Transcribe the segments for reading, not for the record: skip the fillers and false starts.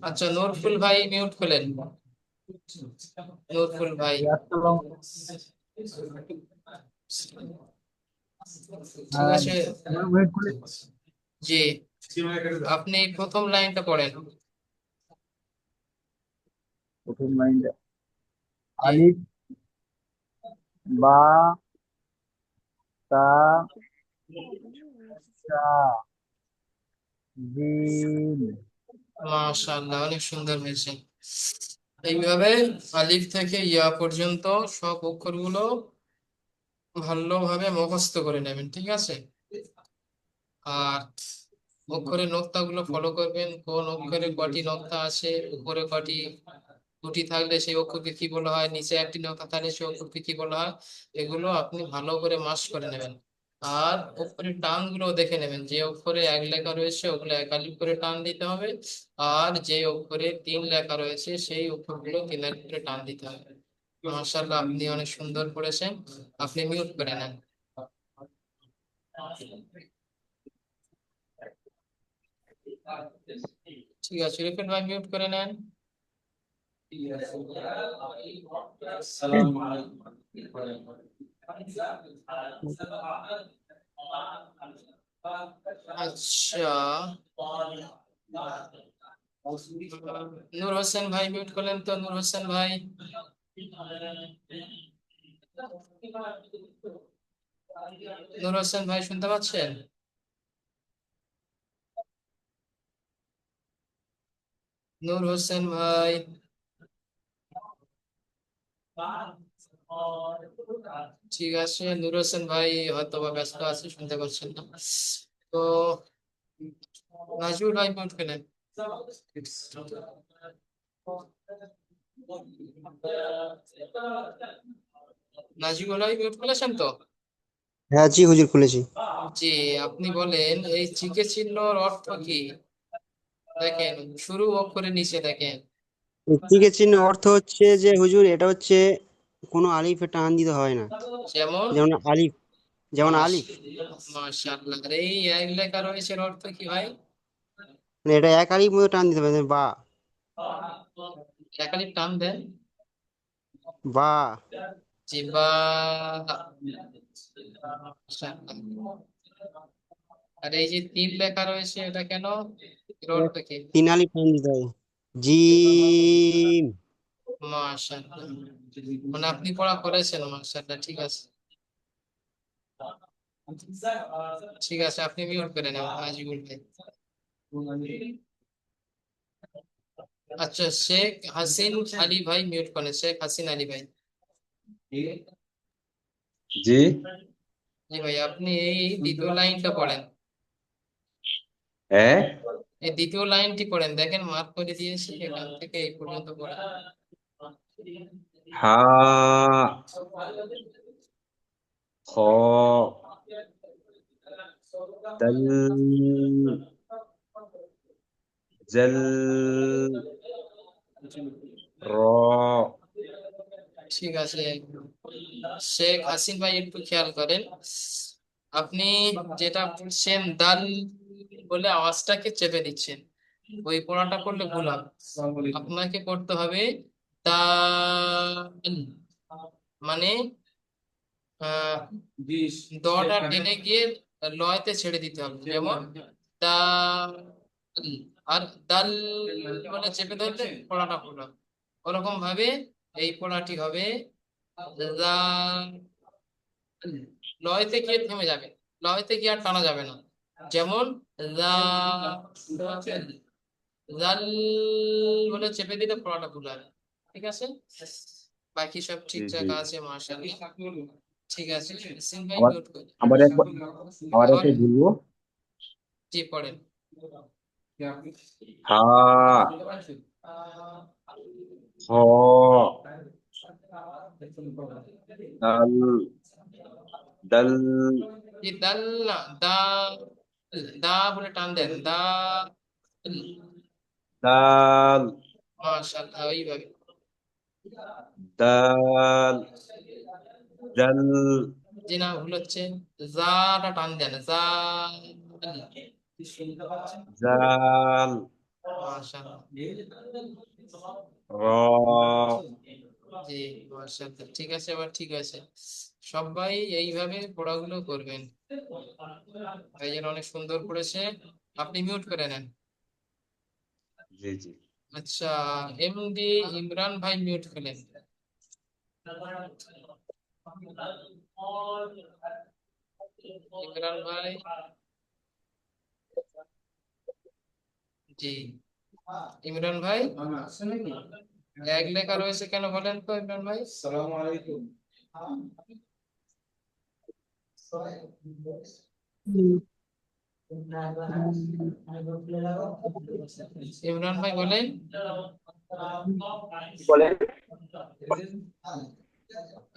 আচ্ছা, নূরফুল ভাই মিউট করলেন। নূরফুল ভাই, ঠিক আছে। ওয়েট করে জি, আপনি প্রথম লাইনটা পড়েন। প্রথম লাইনটা জি, আলিফ বা তা তা জিম। মাশাআল্লাহ, অনেক সুন্দর হয়েছে। এইভাবে আলিফ থেকে ইয়া পর্যন্ত সব অক্ষরগুলো ভালোভাবে মুখস্থ করে নেবেন, ঠিক আছে। আর অক্ষরের নোক্তাগুলো ফলো করবেন, কোন অক্ষরে কটি নোক্তা আছে, উপরে কটি দুটি থাকলে সেই অক্ষরকে কি বলা হয়, নিচে একটি নোক্তা থাকলে সেই অক্ষরকে কি বলা হয়, এগুলো আপনি ভালো করে মাস করে নেবেন। আর অক্ষরের টান গুলো দেখে নেবেন, যে অক্ষরে এক লেখা রয়েছে ওগুলো একালিপ করে টান দিতে হবে, আর যে অক্ষরে তিন লেখা রয়েছে সেই অক্ষরগুলো তিন এক করে টান দিতে হবে। মাশাআল্লাহ, আপনি অনেক সুন্দর করেছেন। আপনি মিউট করে নেন। ঠিক আছে, রিপন ভাই মিউট করে নেন। আচ্ছা, নূর হোসেন ভাই মিউট করলেন তো, নূর হোসেন ভাই। নূর হোসেন ভাই শুনতে পাচ্ছেন? নূর হোসেন ভাই, ঠিক আছে, নূর হোসেন ভাই হয়তো বা ব্যস্ত আছে, শুনতে পাচ্ছেন না। তো নাজিবুল ভাই মিউট করলেন। নাজিবুল ভাই মিউট করেছেন তো? হ্যাঁ জি হুজুর, খুলেছি। জি, আপনি বলেন এই জিকে চিহ্নর অর্থ কি? দেখেন, শুরু অক্ষরের নিচে দেখেন। এর চিহ্ন অর্থ হচ্ছে যে হুজুর, এটা হচ্ছে কোনো আলিফে টান দিতে হয় না। যেমন যেমন আলিফ, যেমন আলিফ মাশাআল্লাহ, এই এক লেখা রয়েছে, এর অর্থ কি ভাই? মানে এটা এক আলিফ মতো টান দিতে হবে, বা একালিপ টান দেন। বা জি, বা। মাশাআল্লাহ। আর এই যে তিন লেখা রয়েছে, এটা কেন, এর অর্থ কি? তিন আলিফ টান দিতে হবে। জিম। মাশাআল্লাহ, মানে আপনি পড়া করেছেন, মাশাআল্লাহ, ঠিক আছে। ঠিক আছে, আপনি মিউট করে নেন আজিবুল ভাই। আচ্ছা, শেখ হাসিন আলী ভাই মিউট করেন, শেখ হাসিন আলী ভাই। জি। জি ভাই, আপনি এই দ্বিতীয় লাইনটা পড়েন। হ্যাঁ। এই দ্বিতীয় লাইনটি পড়েন, দেখেন মার্ক করে দিয়েছি, এখান থেকে এই পর্যন্ত পড়েন। হা, খ, দাল, জাল, র। ঠিক আছে, শেখ হাসিন ভাই একটু খেয়াল করেন। আপনি যেটা বলছেন দাল বলে আওয়াজটাকে চেপে দিচ্ছেন, ওই পড়াটা করলে ভুল হবে। আপনাকে করতে হবে দাল, মানে আহ দটা টেনে গিয়ে লয়তে ছেড়ে দিতে হবে, যেমন দাল। আর দাল বলে চেপে ধরলে পড়াটা ভুল হবে। ওরকম ভাবে এই পড়াটি হবে দাল। লয়তে গিয়ে থেমে যাবে, লয়তে গিয়ে আর টানা যাবে না। যেমন জাল, জাল বলে চেপে দিলে পড়াটা ভুল হবে। ঠিক আছে, বাকি সব জি ঠিকঠাক জি। আছে, মাশাআল্লাহ। ঠিক আছে, সিন ভাই আবার মিউট করে। আবার একবার আবার আবার একবার বলবো। জি পড়েন। হা, হ, দাল, দাল, জি, দাল না, দা, দা বলে টান দেন, দা। দাল, মাশাআল্লাহ, ওইভাবে। দাল দাল জি না, ভুল হচ্ছে। জাটা টান দেন, জাল। জাল মাশাআল্লাহ। র জি, মাশাআল্লাহ, ঠিক আছে, আবার ঠিক আছে। সবাই এইভাবে পড়াগুলো করবেন। ভাইয়ের অনেক সুন্দর পড়েছে। আপনি মিউট করে নেন। জি জি আচ্ছা, এমডি ইমরান ভাই মিউট করলেন। ইমরান ভাই, জি, ইমরান ভাই, এক লেখা রয়েছে কেন বলেন তো ইমরান ভাই? ইমরান ভাই বলেন। বলেন।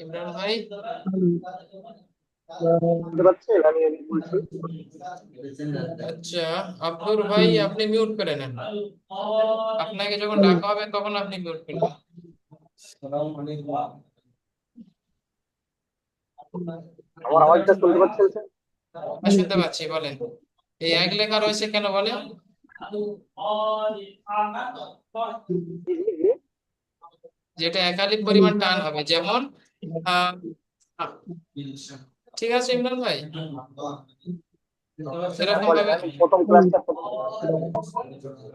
ইমরান ভাই, শুনতে পাচ্ছেন আমি বলছি? আচ্ছা, আব্দুর ভাই আপনি মিউট করে নেন। আপনাকে যখন ডাকা হবে তখন আপনি মিউট করবেন। আমার আওয়াজটা শুনতে পাচ্ছেন স্যার? হ্যাঁ, শুনতে পাচ্ছি, বলেন। এই এক লেখা রয়েছে কেন বলেন? জি জি জি। যেটা একাধিক পরিমাণ টান হবে, যেমন আহ, আহ, ঠিক আছে ইমরান ভাই, হ্যাঁ এরকম বলেন, ভাবে। আমি প্রথম ক্লাসটা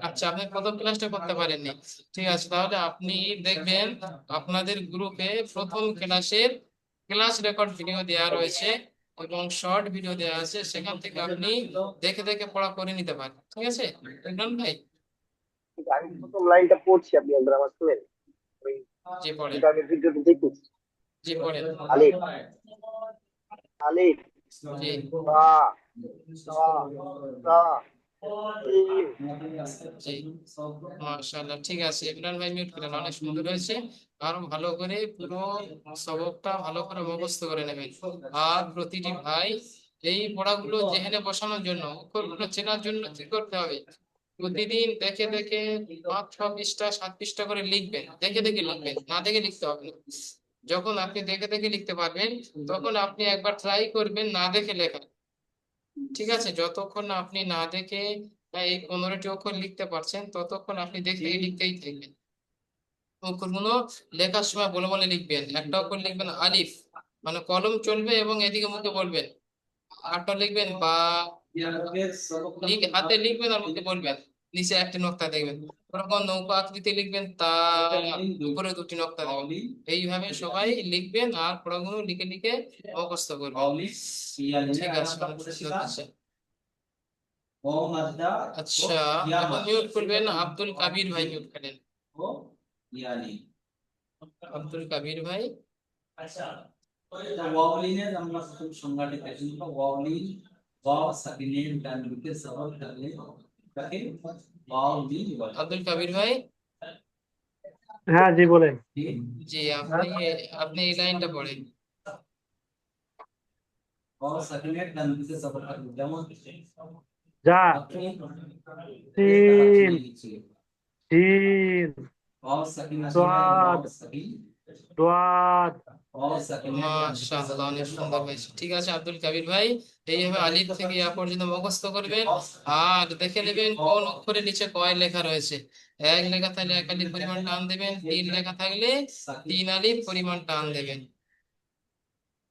আচ্ছা, আপনি প্রথম ক্লাসটা করতে পারেননি। ঠিক আছে, তাহলে আপনি দেখবেন আপনাদের গ্রুপে প্রথম ক্লাসের ক্লাস রেকর্ড ভিডিও দেওয়া রয়েছে এবং শর্ট ভিডিও দেওয়া আছে, সেখান থেকে আপনি দেখে দেখে পড়া করে নিতে পারেন। ঠিক আছে ইমরান ভাই? আমি প্রথম লাইনটা পড়ছি, আপনি একবার আমার শুনেন। ওই জি পড়েন, যেটা আমি ভিডিওতে দেখেছি। জি পড়েন। আলিফ, আলিফ, জি, বা, তা, সা, সিন। জি, মাশাআল্লাহ, ঠিক আছে। ইমরান ভাই মিউট করেন, অনেক সুন্দর হয়েছে। আরো ভালো করে পুরো সবকটা ভালো করে মুখস্থ করে নেবেন। আর প্রতিটি ভাই এই পড়াগুলো জেহেনে বসানোর জন্য, অক্ষরগুলো চেনার জন্য কি করতে হবে? প্রতিদিন দেখে দেখে 5-6 পৃষ্ঠা 7 পৃষ্ঠা করে লিখবেন। দেখে দেখে লিখবেন, না দেখে লিখতে হবে না। যখন আপনি দেখে দেখে লিখতে পারবেন, তখন আপনি একবার ট্রাই করবেন না দেখে লেখা। ঠিক আছে, যতক্ষণ না আপনি না দেখে এই 15টি অক্ষর লিখতে পারছেন, ততক্ষণ আপনি দেখতেই লিখতেই থাকবেন। অক্ষরগুলো লেখার সময় বলে বলে লিখবেন। একটা অক্ষর লিখবেন আলিফ, মানে কলম চলবে এবং এদিকে মুখে বলবেন। আরটা লিখবেন বা, হাতে লিখবেন আর মুখে বলবেন। নিচে একটি নোক্তা দেখবেন। ওরকম নৌকা আকৃতি লিখবেন, তা উপরে 2টি নোক্তা দেবেন। এইভাবে সবাই লিখবেন আর পড়াগুলো লিখে লিখে মুখস্থ করবেন। ঠিক আছে, অনেক সুন্দর হচ্ছে। আচ্ছা, এখন মিউট করবেন আব্দুল কাবির ভাই, মিউট করেন। আব্দুল কাবির ভাই, আব্দুল কাবির ভাই, হ্যাঁ জি বলেন। জি, আপনি আপনি এই লাইনটা পড়েন। যা, সিন, শিন, সাদ, দাদ। মাশাআল্লাহ, অনেক সুন্দর হয়েছে। ঠিক আছে আব্দুল কাবির ভাই, এইভাবে আলিফ থেকে ইয়া পর্যন্ত মুখস্থ করবেন। আর দেখে নেবেন কোন অক্ষরের নিচে কয় লেখা রয়েছে। এক লেখা থাকলে 1 আলিফ পরিমাণ টান দেবেন, 3 লেখা থাকলে 3 আলিফ পরিমাণ টান দেবেন।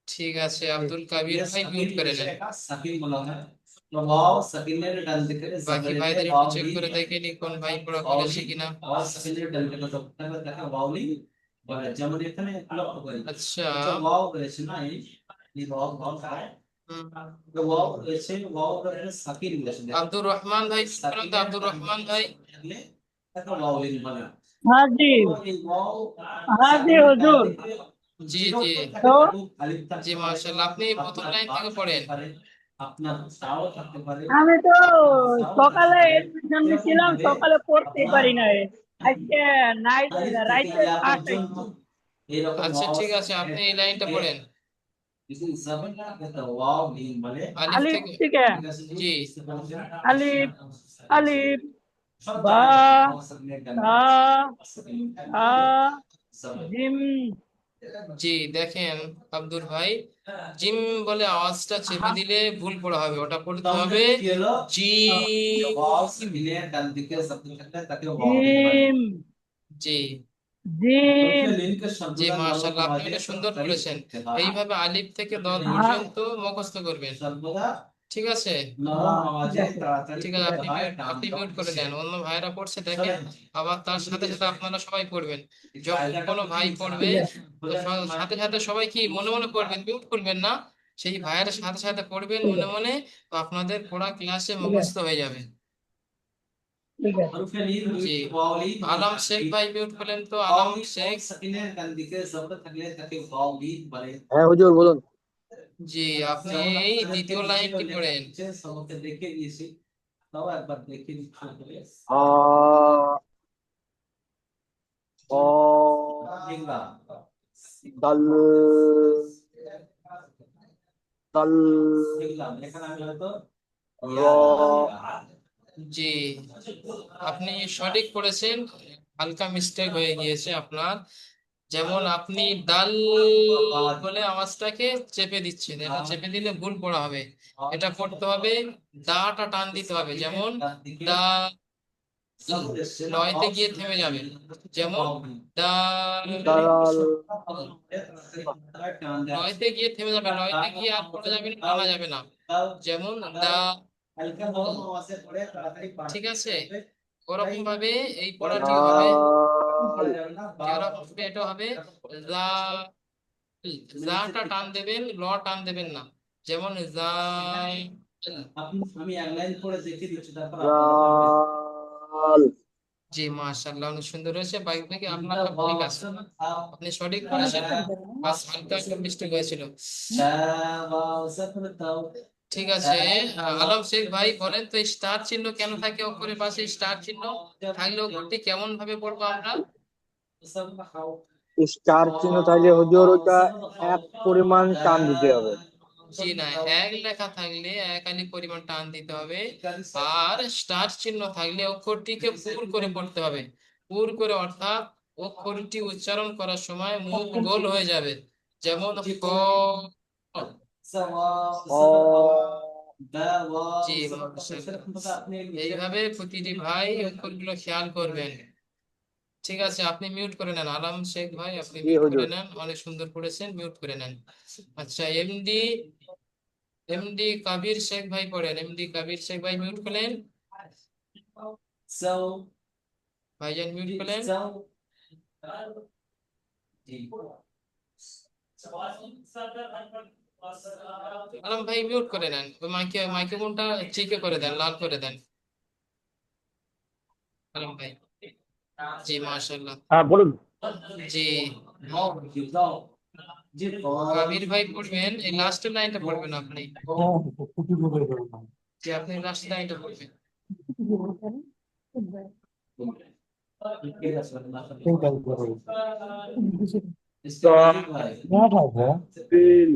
ঠিক আছে, আব্দুল কাবির ভাই মিউট করে নেন। বাকি ভাইদের একটু চেক করে দেখে নি কোন ভাই পড়া করেছে কিনা। আচ্ছা, হুম, আব্দুর রহমান ভাই, আব্দুর রহমান ভাই, हाँ जी, हाँ जी हुजूर। জি জি, তো জি মাশাআল্লাহ, আপনি প্রথম লাইন থেকে পড়েন। আমি তো সকালে এডমিশন নিয়েছিলাম, সকালে পড়তেই পারি না। আজকে নাইট রাইতে ফার্স্ট আইছি। আচ্ছা, ঠিক আছে, আপনি এই লাইনটা পড়েন আলিফ আলিফ থেকে। থেকে জি, আলিফ, আলিফ, বা তা তা জিম জি দেখেন আব্দুল ভাই, জিম বলে আওয়াজটা চেপে দিলে ভুল পড়া হবে, ওটা পড়তে হবে জি। জিম জি জিম জি মাশাআল্লাহ, আপনি এটা সুন্দর বলেছেন। এইভাবে আলিফ থেকে দল হ্যাঁ পর্যন্ত মুখস্থ করবেন, ঠিক আছে? ঠিক আছে ঠিক ঠিক আছে, আছে আপনি মিউট করে দেন, অন্য ভাইরা পড়ছে দেখেন, আবার তার সাথে সাথে আপনারা সবাই পড়বেন। যখন কোনো ভাই পড়বে, ঠিক আছে তো সাথে সাথে সবাই কি মনে মনে পড়বেন, মিউট করবেন না, সেই ভাইয়ের সাথে সাথে পড়বেন ঠিক মনে আছে মনে, তো আপনাদের পড়া ক্লাসে ঠিক আছে মুখস্থ হয়ে যাবে। ঠিক আছে জি আলম শেখ ভাই মিউট করলেন, তো আলম শেখ। হ্যাঁ হুজুর বলুন। জি আপনি এই দ্বিতীয় লাইনটি পড়েন। আ অ দাল দাল র জি আপনি সঠিক পড়েছেন, হালকা মিস্টেক হয়ে গিয়েছে আপনার। যেমন আপনি ডাল বলে আওয়াজটাকে চেপে দিচ্ছেন, এটা চেপে দিলে ভুল পড়া হবে, এটা পড়তে হবে দাটা টান দিতে হবে, যেমন দা, লয়তে গিয়ে থেমে যাবে, যেমন দা, দালাল লয়তে গিয়ে থেমে যাবে, লয়তে গিয়ে আর পড়া যাবে না, টানা যাবে না, যেমন দা, ঠিক আছে? ওরকম ভাবে এই পড়াটিও হবে, জাল যেরকম ভাবে এটা হবে যা, জাটা টান দেবেন, ল টান দেবেন না, যেমন যা। জাল জি মাশাআল্লাহ, অনেক সুন্দর হয়েছে, বাইক থেকে আপনার সব ঠিক আছে, আপনি সঠিক করেছেন, বাস হালকা একটা মিস্টেক হয়েছিল। ঠিক আছে, আলম শেখ ভাই বলেন তো, স্টার চিহ্ন কেন থাকে অক্ষরের পাশে? স্টার চিহ্ন থাকলে অক্ষরটি কেমন ভাবে পড়বো আমরা? স্টার চিহ্ন থাকলে হুজুর ওটা এক পরিমাণ টান দিতে হবে। জি না, এক লেখা থাকলে এক আলি পরিমাণ টান দিতে হবে, আর স্টার চিহ্ন থাকলে অক্ষরটিকে পুর করে পড়তে হবে, পুর করে, অর্থাৎ অক্ষরটি উচ্চারণ করার সময় মুখ গোল হয়ে যাবে, যেমন ক। অ জি মাশাআল্লাহ। এইভাবে প্রতিটি ভাই অক্ষরগুলো খেয়াল করবেন, ঠিক আছে? আপনি মিউট করে নেন আলম শেখ ভাই, আপনি জি মিউট করে হুজুর। নেন, অনেক সুন্দর পড়েছেন, মিউট করে নেন। আচ্ছা এমডি, এমডি কাবির শেখ ভাই পড়েন, এমডি কাবির শেখ ভাই মিউট করলেন, ভাইজান মিউট করলেন, আলম ভাই মিউট করে নেন, ওই মাইক্রোফোনটা চিকে করে দেন, লাল করে দেন আলম ভাই। জি মাশাআল্লাহ। হ্যাঁ বলুন। জি কাবির ভাই পড়বেন, এই লাস্টের লাইনটা পড়বেন আপনি, জি আপনি লাস্ট লাইনটা পড়বেন। তিল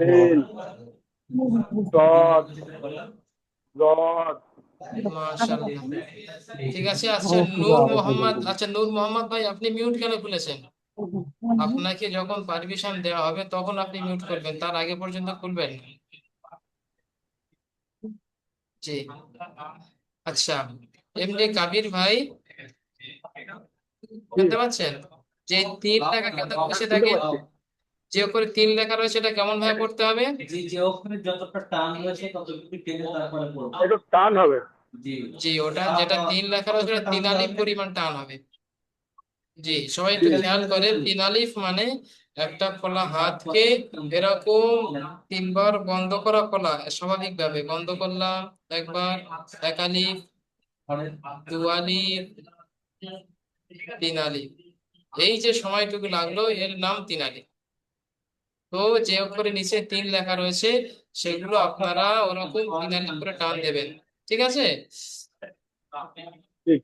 তিল ডট ডট মাশাআল্লাহ, ঠিক আছে। আচ্ছা নূর মোহাম্মদ, আচ্ছা নূর মোহাম্মদ ভাই, আপনি মিউট কেন খুলেছেন? আপনাকে যখন পারমিশন দেওয়া হবে তখন আপনি মিউট করবেন, তার আগে পর্যন্ত খুলবেন না। জি আচ্ছা এমনি কাবির ভাই জি শুনতে পাচ্ছেন? যে তিন লেখা কেটে বসে শুনতে থাকে, পাচ্ছি। যে করে তিন লেখা রয়েছে এটা কেমন ভাবে পড়তে হবে? একটু টান হবে। জি ওটা যেটা তিন লেখা রয়েছে ওটা তিন আলিফ পরিমাণ টান হবে। জি সবাই একটু জি খেয়াল করে, তিন আলিফ মানে একটা খোলা হাতকে এরকম তিনবার বন্ধ করা, খোলা স্বাভাবিক ভাবে বন্ধ করলাম একবার, এক আলিফ, দু আলিফ, তিন আলিফ, এই যে সময়টুকু লাগলো এর নাম তিন আলিফ। তো যে অক্ষরে নিচে তিন লেখা রয়েছে সেগুলো আপনারা ওরকম তিন আলিফ করে টান দেবেন, ঠিক আছে? ঠিক।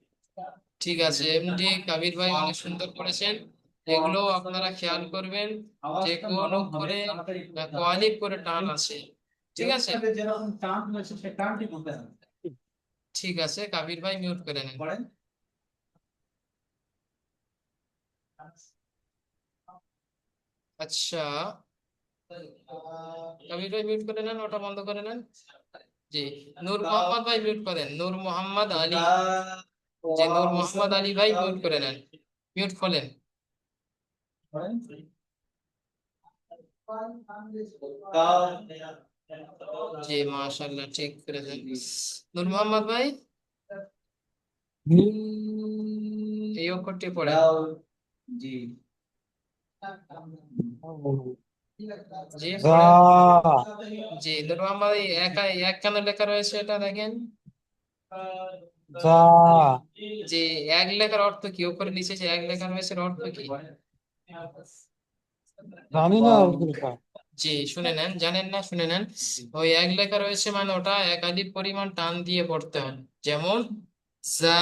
ঠিক আছে এমডি কাবির ভাই অনেক সুন্দর করেছেন, এগুলো আপনারা খেয়াল করবেন, যে কোন অক্ষরে কোয়ালিফ করে টান আছে, ঠিক আছে? ঠিক আছে, কাবির ভাই মিউট করে নেন। আচ্ছা, কাবির ভাই মিউট করে নেন, ওটা বন্ধ করে নেন। জি, নূর মোহাম্মদ ভাই মিউট করেন, নূর মোহাম্মদ আলী। জি, নূর মোহাম্মদ আলী ভাই মিউট করে নেন, মিউট খোলেন। জি, মাশাআল্লাহ, ঠিক করেছেন। নূর মোহাম্মদ ভাই এই অক্ষরটি পড়েন। জি, পড়েন। জি, নূর মোহাম্মদ, এই এক কেন লেখা রয়েছে এটা দেখেন। যে এক লেখার অর্থ কি, উপরে নিচে যে এক লেখা রয়েছে এর অর্থ কি? জানি না উর্দুটা। জি, শুনে নেন, জানেন না, শুনে নেন। ওই এক লেখা রয়েছে মানে ওটা একাধিক পরিমাণ টান দিয়ে পড়তে হয়, যেমন জা।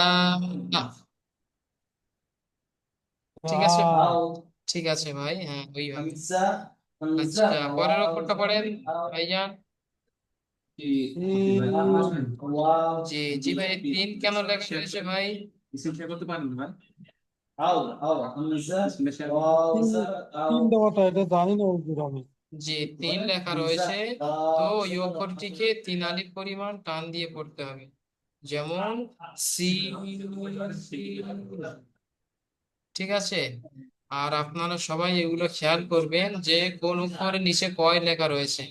ঠিক আছে, ঠিক আছে ভাই, হ্যাঁ ওইভাবে। আচ্ছা, পরের অক্ষরটা পড়েন ভাইজান। জি, জি ভাই, তিন কেন লেখা রয়েছে ভাই? তিন দেওয়াটা এটা জানি না উর্দুটা আমি। জি, তিন লেখা রয়েছে, তো ওই অক্ষরটিকে তিন আলিফ পরিমাণ টান দিয়ে পড়তে হবে, যেমন সি। ঠিক আছে, আর আপনারা সবাই এগুলো খেয়াল করবেন যে কোন অক্ষরের নিচে কয় লেখা রয়েছে।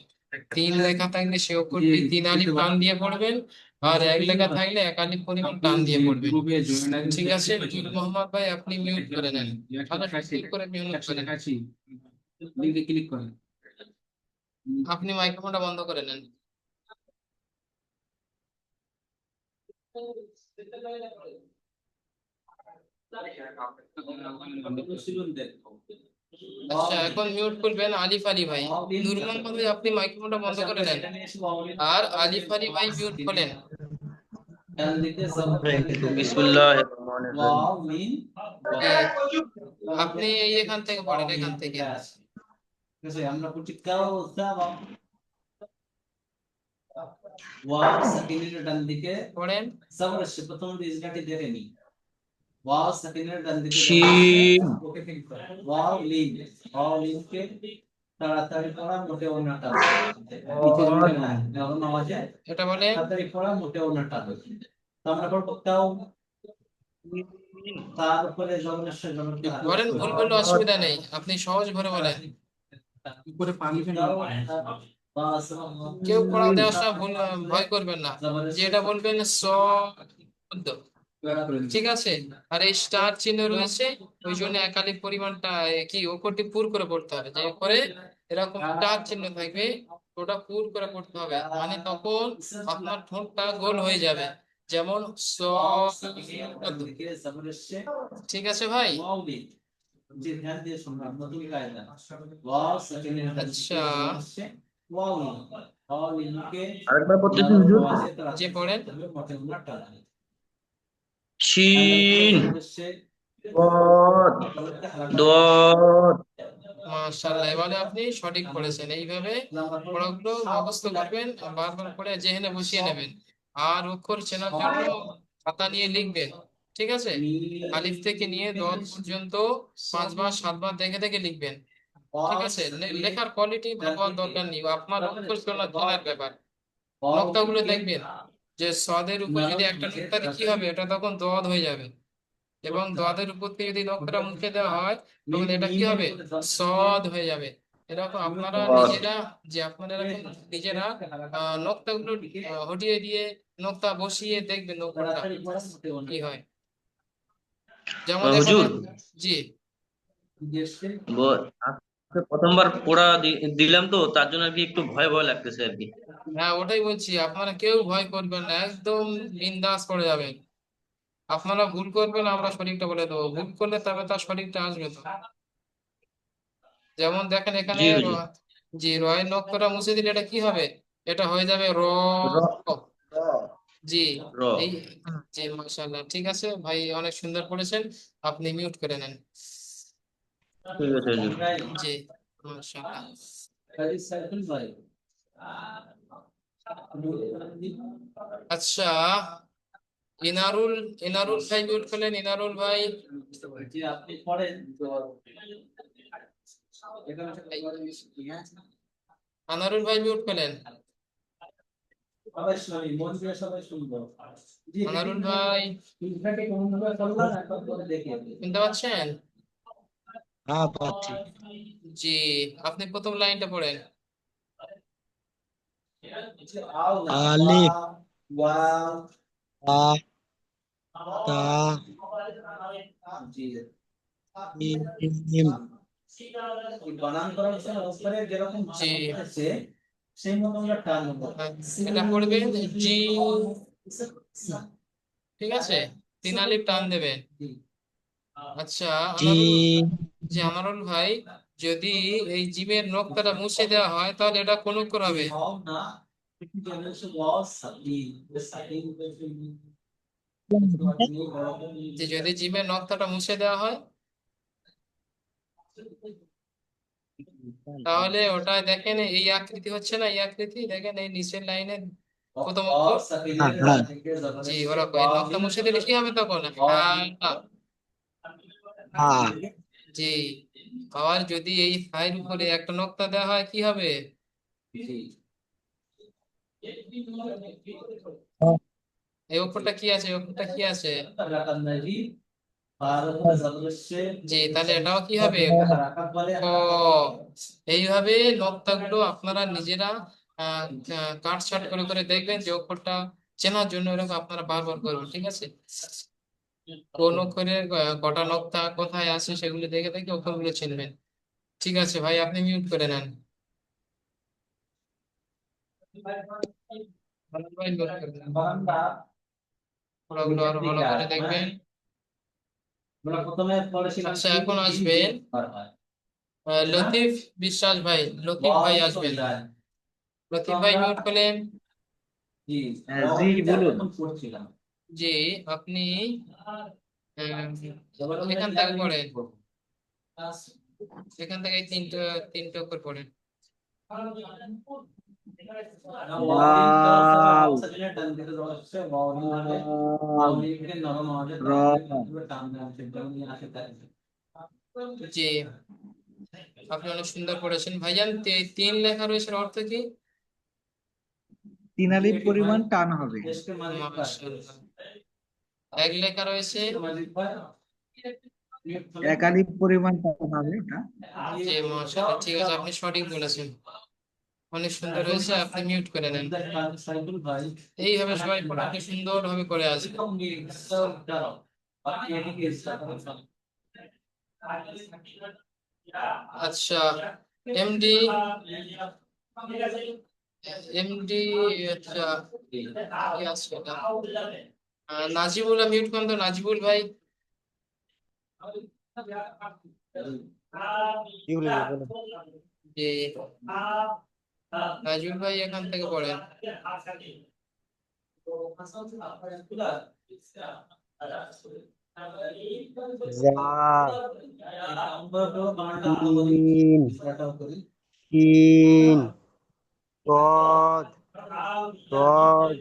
তিন লেখা থাকলে সে অক্ষরটি তিন আলিফ টান দিয়ে পড়বেন, আর এক লেখা থাকলে এক আলিফ পরিমাণ টান দিয়ে পড়বেন। ঠিক আছে, নূর মোহাম্মদ ভাই আপনি মিউট করে নেন, ক্লিক করে মিউট করে নেন। আপনি মাইক্রোফোনটা বন্ধ করে নেন। আচ্ছা, এখন মিউট করবেন আলিফ আলী ভাই। নূর মোহাম্মদ ভাই আপনি মাইক্রোফোনটা বন্ধ করে নেন, আর আলিফ আলী ভাই মিউট করেন। বিসমিল্লাহির রহমানির রহিম। আপনি এখান থেকে পড়েন, এখান থেকে। পড়েন। শিন এটা বলেন। বলেন, ভুল বললে অসুবিধা নেই, আপনি সহজ ভরে বলেন। কেউ পড়া দেওয়ার সময় ভুল ভয় করবেন না, যে এটা বলবেন শব্দ। ঠিক আছে, আর এই স্টার চিহ্ন রয়েছে, ওই জন্য একাধিক পরিমাণটা কি অক্ষরটি পুর করে পড়তে হবে, যে করে এরকম স্টার চিহ্ন থাকবে, ওটা পুর করে পড়তে হবে, মানে তখন আপনার ঠোঁটটা গোল হয়ে যাবে, যেমন স। ঠিক আছে ভাই। আচ্ছা, আরেকবার পড়তেছি হুজুর। যে পড়েন। শিন কদ দদ। মাশাআল্লাহ, এবারে আপনি সঠিক পড়েছেন। এইভাবে পড়াগুলো মুখস্থ করবেন, বারবার করে জেহেনে বসিয়ে নেবেন, আর অক্ষর চেনার জন্য খাতা নিয়ে লিখবেন। ঠিক আছে, আলিফ থেকে নিয়ে দল পর্যন্ত 5 বার 7 বার দেখে দেখে লিখবেন। ঠিক আছে, লেখার কোয়ালিটি ভাবার দরকার নেই, আপনার অক্ষর চেনার ব্যাপার। নক্তাগুলো দেখবেন যে সদের উপর যদি একটা নোক্তা দিই কি হবে, এটা তখন দদ হয়ে যাবে, এবং দোয়াদের উপর থেকে যদি নখটা মুছে দেওয়া হয় তখন এটা কি হবে, সদ হয়ে যাবে। এরকম আপনারা নিজেরা, যে আপনারা এরকম নিজেরা নকতাগুলো হটিয়ে দিয়ে নকতা বসিয়ে দেখবেন নকটা কি হয়। যেমন হুজুর, এখানে। জি, আজকে প্রথমবার পড়া দিলাম তো, তার জন্য আর কি একটু ভয় ভয় লাগতেছে আর কি। হ্যাঁ ওটাই বলছি, আপনারা কেউ ভয় করবেন না, একদম বিন্দাস করে যাবেন। আপনারা ভুল করবেন, আমরা সঠিকটা বলে দেবো, ভুল করলে তবে তার সঠিকটা আসবে তো। যেমন দেখেন এখানে জি হুজুর। জি, রয়ের নক্তটা মুছে দিলে এটা কি হবে, এটা হয়ে যাবে র। র জি, র এই। জি, মাশাআল্লাহ, ঠিক আছে ভাই, অনেক সুন্দর পড়েছেন, আপনি মিউট করে নেন। ঠিক আছে হুজুর। জি, মাশাআল্লাহ। আচ্ছা, ইনারুল ইনারুল ভাই মিউট করলেন, ইনারুল ভাই। আনারুল ভাই মিউট করলেন, আনারুল ভাই শুনতে পাচ্ছেন? হ্যাঁ পাচ্ছি। জি, আপনি প্রথম লাইনটা পড়েন। আলিফ বা তা মিম জি, এটা পড়বেন জি, ঠিক আছে, 3 আলিফ টান দেবেন। আচ্ছা আনারুল, জিম যে আনারুল ভাই, যদি এই জিমের নকশাটা মুছে দেওয়া হয় তাহলে এটা কোন অক্ষর হবে? যে যদি জিমের নকশাটা মুছে দেওয়া হয় তাহলে ওটা দেখেন এই আকৃতি হচ্ছে না, এই আকৃতি দেখেন এই নিচের লাইনে প্রথম অক্ষর। হ্যাঁ হ্যাঁ জি, ওরকম এই নকশা মুছে দিলে কি হবে তখন? হ্যাঁ। হ্যাঁ জি, আবার যদি এই ফাইল উপরে একটা নকশা দেওয়া হয় কি হবে? এই অক্ষরটা কি আছে, এই অক্ষরটা কি আছে? জি, তাহলে এটাও কি হবে? ক। এইভাবে নকশাগুলো আপনারা নিজেরা কাটছাট করে করে দেখবেন, যে অক্ষরটা চেনার জন্য এরকম আপনারা বারবার করবেন, ঠিক আছে? কোন অক্ষরের কটা নকশা কোথায় আছে সেগুলো দেখে দেখে অক্ষরগুলো চিনবেন। ঠিক আছে ভাই, আপনি মিউট করে নেন। ভালো করে note করে নেন। পড়াগুলো আরো ভালো করে দেখবেন। আচ্ছা, এখন আসবেন লতিফ বিশ্বাস ভাই, লতিফ ভাই আসবেন। লতিফ ভাই মিউট করলেন। জি বলুন। জি, আপনি এখান থেকে পড়েন, এখান থেকে এই তিনটে অক্ষর পড়েন। ওয়াও র জি, আপনি অনেক সুন্দর পড়েছেন ভাইজান। তিন লেখা রয়েছে, এর অর্থ কি? তিন আলিফ পরিমাণ টান হবে। মাশাআল্লাহ। এক লেখা রয়েছে, এক আলিফ পরিমাণ টান হবে এটা। জি মাশাআল্লাহ, ঠিক আছে, আপনি সঠিক বলেছেন, অনেক সুন্দর হয়েছে। আপনি মিউট করে নেন। এইভাবে সবাই পড়াতে সুন্দর ভাবে করে আসবে। আচ্ছা, এমডি, এমডি, আচ্ছা কি আছে এটা? নাজিবুল মিউট করেন তো, নাজিবুল ভাই। কি বলেছে বলো? জি, নাজিবুল ভাই এখান থেকে পড়েন। যা তিন তিন পদ পদ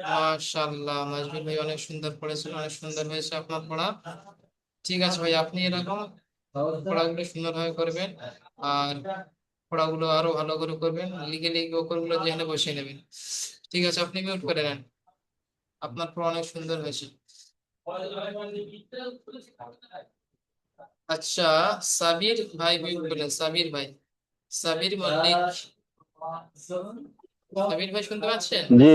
মাশাআল্লাহ, নাজিবুল ভাই অনেক সুন্দর পড়েছেন, অনেক সুন্দর হয়েছে আপনার পড়া। ঠিক আছে ভাই, আপনি এরকম পড়াগুলো সুন্দরভাবে করবেন, আর পড়াগুলো আরো ভালো করে করবেন, লিখে লিখে অক্ষরগুলো যেখানে বসিয়ে নেবেন। ঠিক আছে, আপনি মিউট করে নেন, আপনার পড়া অনেক সুন্দর হয়েছে। আচ্ছা, সাবির ভাই মিউট করলেন, সাবির ভাই, সাবির মল্লিক। সাবির ভাই শুনতে পাচ্ছেন? জি,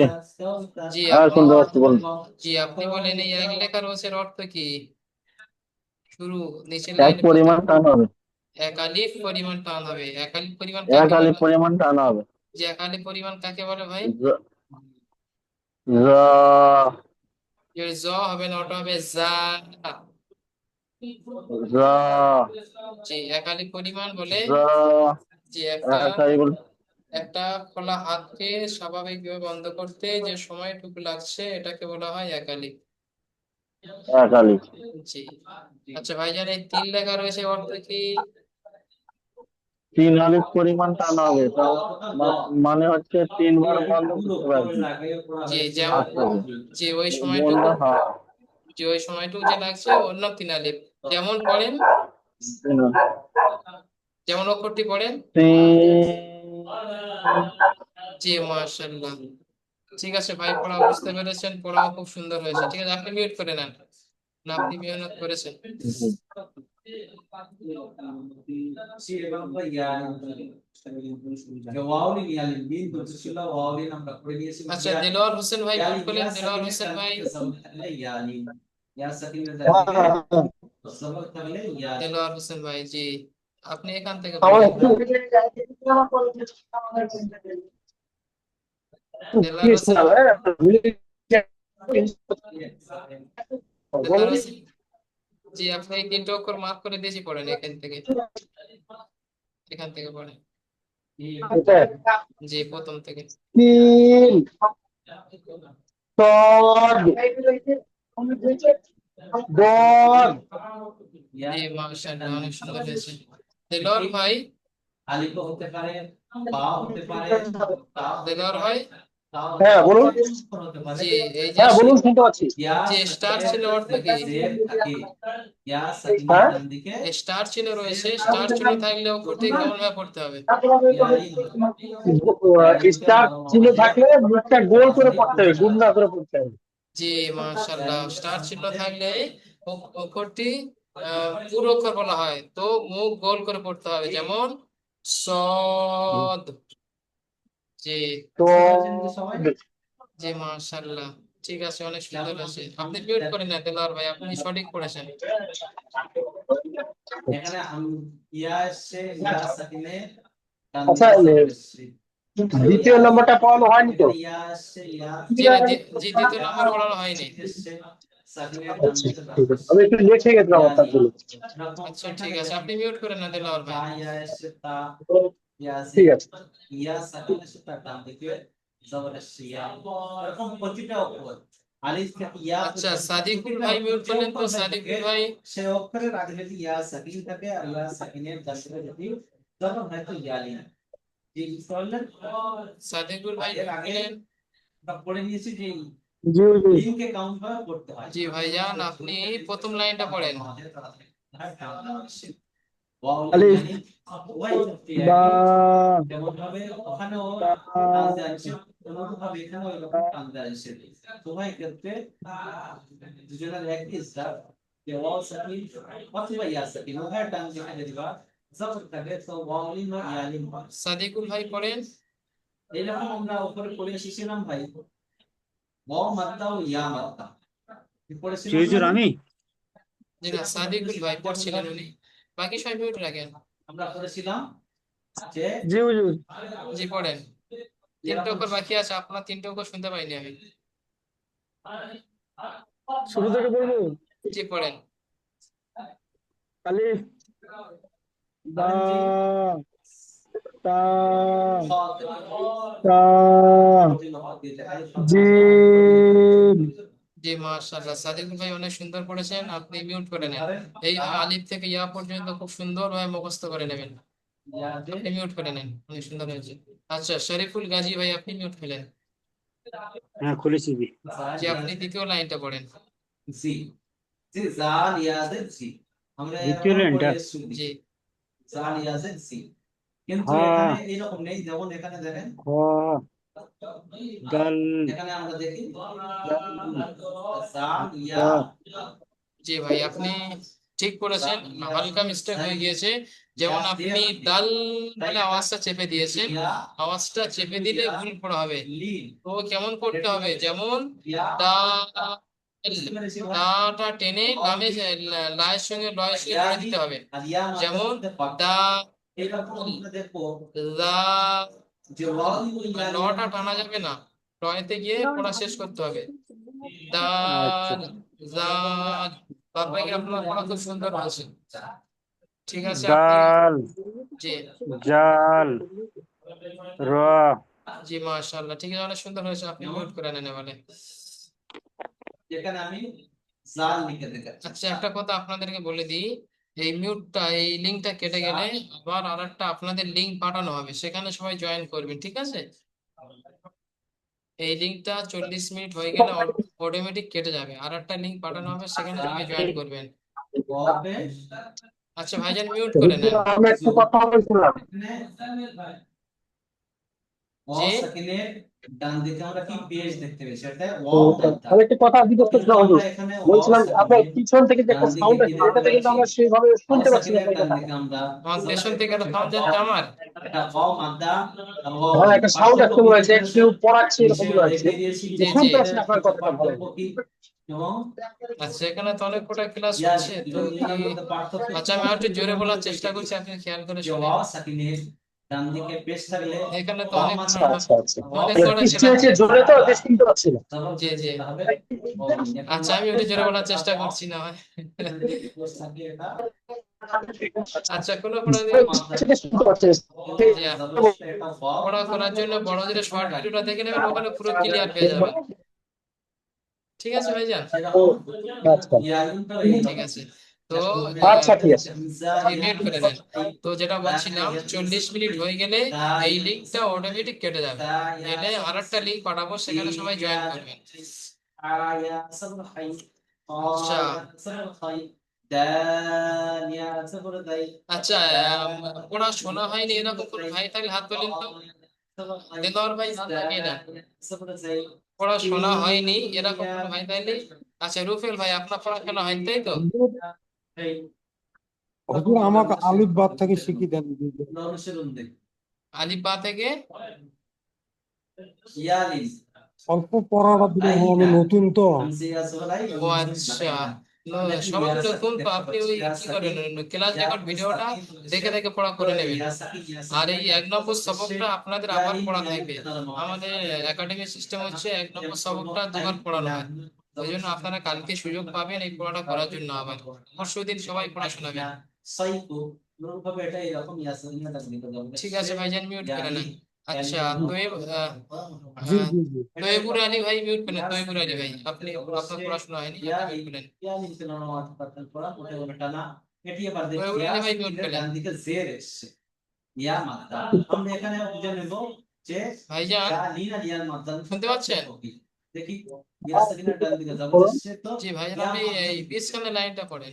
জি, হ্যাঁ আপনি, শুনতে পাচ্ছি, বলুন। জি আপনি বলেন এই এক লেখা রোসের অর্থ কি? শুরু, নিচের এক লাইনে প্রথম পরিমাণ টান হবে। এক আলিফ পরিমাণ টান হবে। এক আলিফ পরিমাণ এক কাকে আলিফ বলে? পরিমাণ টান হবে। যে এক আলিফ পরিমাণ কাকে বলে ভাই? জ- জ- যে জ হবে না, ওটা হবে জা। জ- যে এক আলিফ পরিমাণ বলে জ- যে একটা এক আলিফ একটা খোলা হাতকে স্বাভাবিকভাবে বন্ধ করতে যে সময়টুকু লাগছে এটাকে বলা হয় এক আলিফ। এক আলিফ। জি, আচ্ছা ভাইজান, এই তিন লেখা রয়েছে অর্থ কি? তিন আলিফ পরিমাণ টান হবে, মানে হচ্ছে তিনবার বন্ধ করতে পারবে। যে যেমন যে ওই সময়টুকু যে ওই সময়টুকু যে লাগছে অন্য 3 আলিফ যেমন পড়েন, যেমন অক্ষরটি পড়েন। জি মাশাআল্লাহ, ঠিক আছে ভাই, পড়া বুঝতে পেরেছেন, পড়াও খুব সুন্দর হয়েছে। ঠিক আছে, আপনি মিউট করে নেন না, আপনি মিউট করেছেন। আচ্ছা, দেলোয়ার হোসেন ভাই মিউট করলেন। দেলোয়ার হোসেন ভাই, দেলোয়ার হোসেন ভাই, জি আপনি এখান থেকে বলেন। দেলোয়ার হোসেন, দেলোয়ার হোসেন, জি আপনি 3টে অক্ষর মার্ক করে দিয়েছি, পড়েন এখান থেকে পড়েন। জি প্রথম থেকে। জি মাশাআল্লাহ, অনেক সুন্দর হয়েছে। দেলোয়ার ভাই, দেলোয়ার ভাই, হ্যাঁ বলুন। জি এই যে হ্যাঁ বলুন, শুনতে পাচ্ছি। যে স্টার চিহ্ন অর্থ কি? হ্যাঁ, স্টার চিহ্ন রয়েছে, স্টার চিহ্ন থাকলে অক্ষরটি কেমন ভাবে পড়তে হবে? স্টার চিহ্ন থাকলে মুখটা গোল করে পড়তে হবে, গুণ না করে পড়তে হবে। জি মাশাআল্লাহ, স্টার চিহ্ন থাকলে অক্ষরটি পুরো অক্ষর বলা হয়, তো মুখ গোল করে পড়তে হবে, যেমন সদ। জি তো জি মাশাআল্লাহ, ঠিক আছে, অনেক সুন্দর আছে। আপনি মিউট করে নেন দেলোয়ার ভাই, আপনি সঠিক পড়েছেন। আচ্ছা, দ্বিতীয় নম্বরটা পড়ানো হয়নি তো? জি না, জি দ্বিতীয় নম্বর পড়ানো হয়নি। আচ্ছা, ঠিক আছে, আমি একটু লেট হয়ে গেছিলাম তার জন্য। আচ্ছা ঠিক আছে, আপনি মিউট করে নেন দেলোয়ার ভাই। ঠিক আছে। আচ্ছা সাদিকুল ভাই মিউট করলেন, তো সাদিকুল ভাই, সাদিকুল ভাই মিউট করলেন। জি ভাইজান, আপনি প্রথম লাইনটা পড়েন। সাদিকুল ভাই পড়েন। হুজুর আমি জি না, সাদিকুল ভাই পড়ছিলেন উনি, বাকি সবাই মিউট রাখেন। জি হুজুর, জি পড়েন, 3টে অক্ষর বাকি আছে, আপনার 3টে অক্ষর শুনতে পাইনি আমি। শুরু থেকে বলবো। জি পড়েন। আলিফ, বা, তা, তা, জিম। জি মাশাআল্লাহ, সাদিকুল ভাই অনেক সুন্দর পড়েছেন, আপনি মিউট করে নেন। এই আলিফ থেকে ইয়া পর্যন্ত খুব সুন্দর ভাবে মুখস্থ করে নেবেন। আপনি মিউট করে নেন, অনেক সুন্দর হয়েছে। আচ্ছা শরীফুল গাজী ভাই, আপনি মিউট ফেলেন। হ্যাঁ খুলেছি জি। জি আপনি দ্বিতীয় লাইনটা পড়েন। দ্বিতীয় লাইনটা জি হা, খ, দাল, তা। জি ভাই, আপনি ঠিক করেছেন, হালকা মিস্টেক হয়ে গিয়েছে। যেমন আপনি দাল বলে আওয়াজটা চেপে দিয়েছেন, আওয়াজটা চেপে দিলে ভুল পড়া হবে। তো কেমন করতে হবে, যেমন দা, দাটা টেনে লায়ের সঙ্গে লয়ের সঙ্গে জুড়ে দিতে হবে, যেমন দা, দা, লটা টানা যাবে না, লয়তে গিয়ে পড়া শেষ করতে হবে। আচ্ছা, দাল, জাল, তারপরে কি আপনার পড়া খুব সুন্দর হয়েছে। ঠিক আছে, আপনি দাল, জি জাল, র। জি মাশাআল্লাহ, ঠিক আছে, অনেক সুন্দর হয়েছে, আপনি মিউট করে নেন এবারে। আচ্ছা একটা কথা আপনাদেরকে বলে দিই, এই লিঙ্কটা কেটে গেলে আবার আরেকটা আপনাদের লিঙ্ক পাঠানো হবে, সেখানে সবাই জয়েন করবেন, ঠিক আছে? এই লিঙ্কটা 40 মিনিট হয়ে গেলে অটোমেটিক কেটে যাবে, আর একটা লিঙ্ক পাঠানো হবে, সেখানে সবাই জয়েন করবেন। আচ্ছা ভাইজান, মিউট করে নেন। আমি একটা কথা বলছিলাম। যে আমি একটা কথা জিজ্ঞেস করছিলাম হুজুর। বলছিলাম আপনার পিছন থেকে যে একটা সাউন্ড আসছে, এটাতে কিন্তু আমরা সেভাবে শুনতে পাচ্ছি না আপনার কথা। আমার পেছন থেকে একটা সাউন্ড যাচ্ছে আমার। হ্যাঁ, একটা সাউন্ড আসতে মনে হচ্ছে, একটু পড়াচ্ছে এরকম মনে হচ্ছে। জি জি। শুনতে পাচ্ছি না আপনার কথাটা ভালো। আচ্ছা, এখানে তো অনেক কটা ক্লাস হচ্ছে তো আচ্ছা, আমি একটু জোরে বলার চেষ্টা করছি, আপনি খেয়াল করে শুনুন। এখানে তো অনেক আচ্ছা আচ্ছা আচ্ছা, অনেক মানে কটা বৃষ্টি ক্লাস। হয়েছে জোরে তো, বেশ শুনতে পাচ্ছি না। জি জি। আচ্ছা, আমি একটু জোরে বলার চেষ্টা করছি না হয়। আচ্ছা, কোনো সেটা শুনতে পাচ্ছি। পড়া করার জন্য বড়দের শর্ট ভিডিওটা দেখে নেবেন, ওখানে পুরো ক্লিয়ার পেয়ে যাবেন। ঠিক আছে ভাইজান? ও, আচ্ছা ঠিক আছে। তো আচ্ছা, ঠিক আছে। মিউট করে নেন। তো যেটা বলছিলাম, 40 মিনিট হয়ে গেলে এই লিঙ্কটা অটোমেটিক কেটে যাবে, গেলে আর একটা লিঙ্ক পাঠাবো, সেখানে সবাই জয়েন করবেন। আচ্ছা আচ্ছা, পড়া শোনা হয়নি এরকম কোন ভাই থাকলে হাত তোলেন তো। দেলোয়ার ভাই হাত লাগিয়ে নেন। পড়া শোনা হয়নি এরকম কোন ভাই থাকলে। আচ্ছা, রুফেল ভাই, আপনার পড়া শোনা হয়নি তাই তো? হুজুর আমাকে আলিফ বাদ থেকে শিখিয়ে দেন। আলিফ বা থেকে অল্প পড়াটা দিলে আমি নতুন তো। ও আচ্ছা, সবাই নতুন তো, আপনি ওই কি করেন, ক্লাস রেকর্ড ভিডিওটা দেখে দেখে পড়া করে নেবেন। আর এই 1 নম্বর সবকটা আপনাদের আবার পড়া থাকবে। আমাদের একাডেমি সিস্টেম হচ্ছে 1 নম্বর সবকটা দুবার পড়ানো হয়, ওই জন্য আপনারা কালকে সুযোগ পাবেন এই পড়াটা করার জন্য। আবার পরশুদিন সবাই পড়া শোনাবেন। ঠিক আছে ভাইজান, মিউট করে নেন। আচ্ছা, জি জি জি। তৈবুর আলী ভাই মিউট করেন। তৈবুর আলী ভাই, আপনি আপনার পড়াশোনা হয়নি, আপনি মিউট করেন। তৈবুর আলী ভাই মিউট করেন। ভাইজান শুনতে পাচ্ছেন? জি ভাইজান, আপনি এই 20 খানের লাইনটা পড়েন।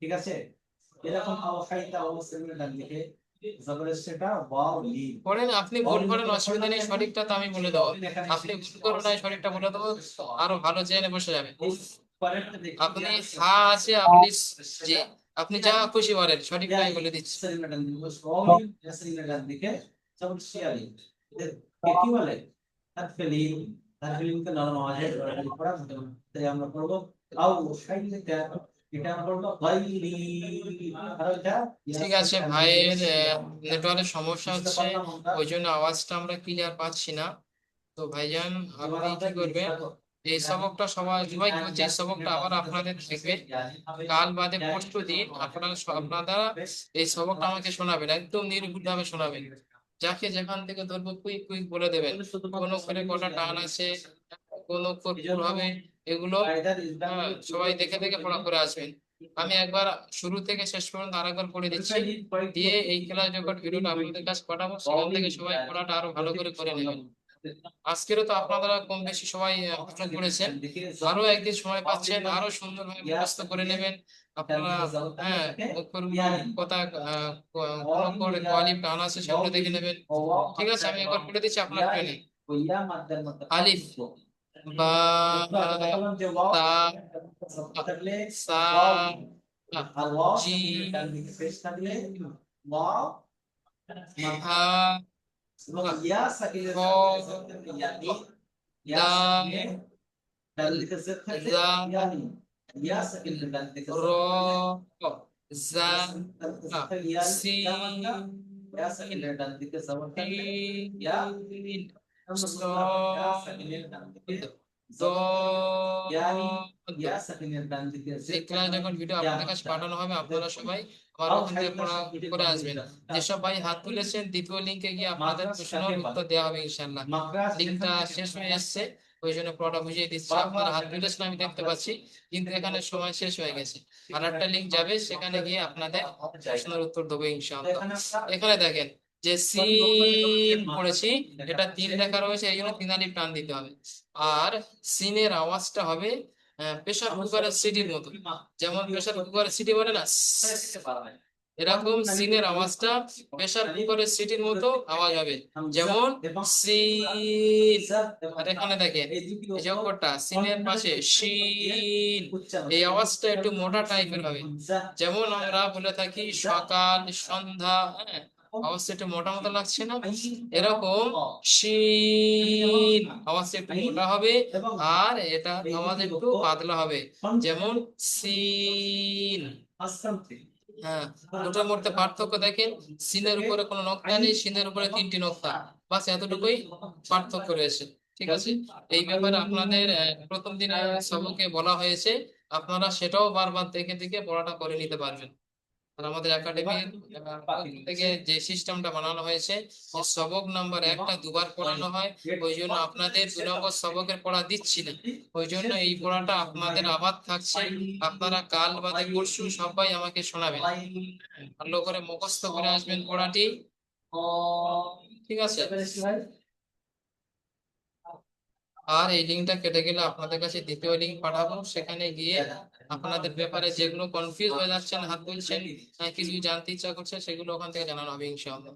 ঠিক আছে, এরকম পড়েন, আপনি ভুল করেন অসুবিধা নেই, সঠিকটা তো আমি বলে দেবো। আপনি ভুল করবেন না, সঠিকটা বলে দেবো, আরো ভালো জেনে বসে যাবে। আপনি হা আছে, আপনি জি, আপনি যা খুশি বলেন, সঠিকটাই বলে দিচ্ছি। কি বলে আমরা করবো ঠিক আছে, ভাইয়ের নেটওয়ার্কের সমস্যা হচ্ছে, ওই জন্য আওয়াজটা আমরা ক্লিয়ার পাচ্ছি না। তো ভাইজান, আপনি কি করবেন, এই সবকটা সবাই বলছে, এই সবকটা আবার আপনাদের থাকবে কাল বাদে পরশু দিন। আপনারা এই সবকটা আমাকে শোনাবেন, একদম নির্ভুল ভাবে শোনাবেন, যাকে যেখান থেকে ধরবো কুইক কুইক বলে দেবেন। কোন অক্ষরে কটা টান আছে, কোন অক্ষর ভুল হবে, এগুলো সবাই দেখে দেখে পড়া করে আসবেন। আমি একবার শুরু থেকে শেষ পর্যন্ত আরেকবার পড়ে দিচ্ছি, দিয়ে এই ক্লাস রেকর্ড ভিডিওটা আপনাদের কাছে পাঠাবো, সেখান থেকে সবাই পড়াটা আরো ভালো করে করে নেবেন। আজকেরও তো আপনারা কম বেশি সবাই প্রশ্ন করেছেন, আরো একদিন সময় পাচ্ছেন, আরো সুন্দরভাবে মুখস্থ করে নেবেন আপনারা। হ্যাঁ, অক্ষরগুলো কথা কোন করে কোয়ালিফ টান আছে সেগুলো দেখে নেবেন। ঠিক আছে, আমি একবার পড়ে দিচ্ছি, আপনার ট্রেনে। আলিফ, বা, তা, সা, জিম, হা, ভিডিও আপনাদের কাছে পাঠানো হবে, আপনারা সবাই আমার ওখান থেকে পড়া করে আসবেন। যেসব ভাই হাত তুলেছেন, দ্বিতীয় লিঙ্কে গিয়ে আপনাদের প্রশ্নের উত্তর দেওয়া হবে ইনশাআল্লাহ। লিঙ্কটা শেষ হয়ে এসছে, ওই জন্য পড়াটা বুঝিয়ে দিচ্ছি। আপনারা হাত তুলেছেন আমি দেখতে পাচ্ছি, কিন্তু এখানে সময় শেষ হয়ে গেছে। আর একটা লিঙ্ক যাবে, সেখানে গিয়ে আপনাদের প্রশ্নের উত্তর দেবো ইনশাআল্লাহ। এখানে দেখেন যে সিন পড়েছি, এটা 3 লেখা রয়েছে, এই জন্য 3 আলিফ টান দিতে হবে। আর সিনের আওয়াজটা হবে প্রেসার কুকারের সিটির মতো, যেমন প্রেসার কুকারের সিটি বলে না, এরকম সিনের আওয়াজটা প্রেসার কুকারের সিটির মতো আওয়াজ হবে, যেমন সিন। আর এখানে দেখেন এই যে অক্ষরটা সিনের পাশে শিন, এই আওয়াজটা একটু মোটা টাইপের হবে, যেমন আমরা বলে থাকি সকাল সন্ধ্যা, হ্যাঁ আওয়াজটা একটু মোটা মতো লাগছে না, এরকম শিন আওয়াজটা একটু মোটা হবে, আর এটা আওয়াজ একটু পাতলা হবে, যেমন সিন। হ্যাঁ, দুটোর মধ্যে পার্থক্য দেখেন, সিনের উপরে কোনো নকশা নেই, সিনের উপরে 3টি নকশা, বাস এতটুকুই পার্থক্য রয়েছে। ঠিক আছে, এই ব্যাপারে আপনাদের প্রথম দিন সবকে বলা হয়েছে, আপনারা সেটাও বারবার দেখে দেখে পড়াটা করে নিতে পারবেন। আর আমাদের একাডেমির থেকে যে সিস্টেমটা বানানো হয়েছে, যে সবক নাম্বার 1টা দুবার পড়ানো হয়, ওই জন্য আপনাদের 2 নম্বর সবকের পড়া দিচ্ছি না, ওই জন্য এই পড়াটা আপনাদের আবার থাকছে। আপনারা কাল বাদে পরশু সবাই আমাকে শোনাবেন, ভালো করে মুখস্থ করে আসবেন পড়াটি। ঠিক আছে, আর এই লিঙ্কটা কেটে গেলে আপনাদের কাছে দ্বিতীয় লিঙ্ক পাঠাবো, সেখানে গিয়ে আপনাদের ব্যাপারে যেগুলো কনফিউজ হয়ে যাচ্ছেন, হাত তুলছেন, কিছু জানতে ইচ্ছা করছে, সেগুলো ওখান থেকে জানানো হবে ইনশাআল্লাহ।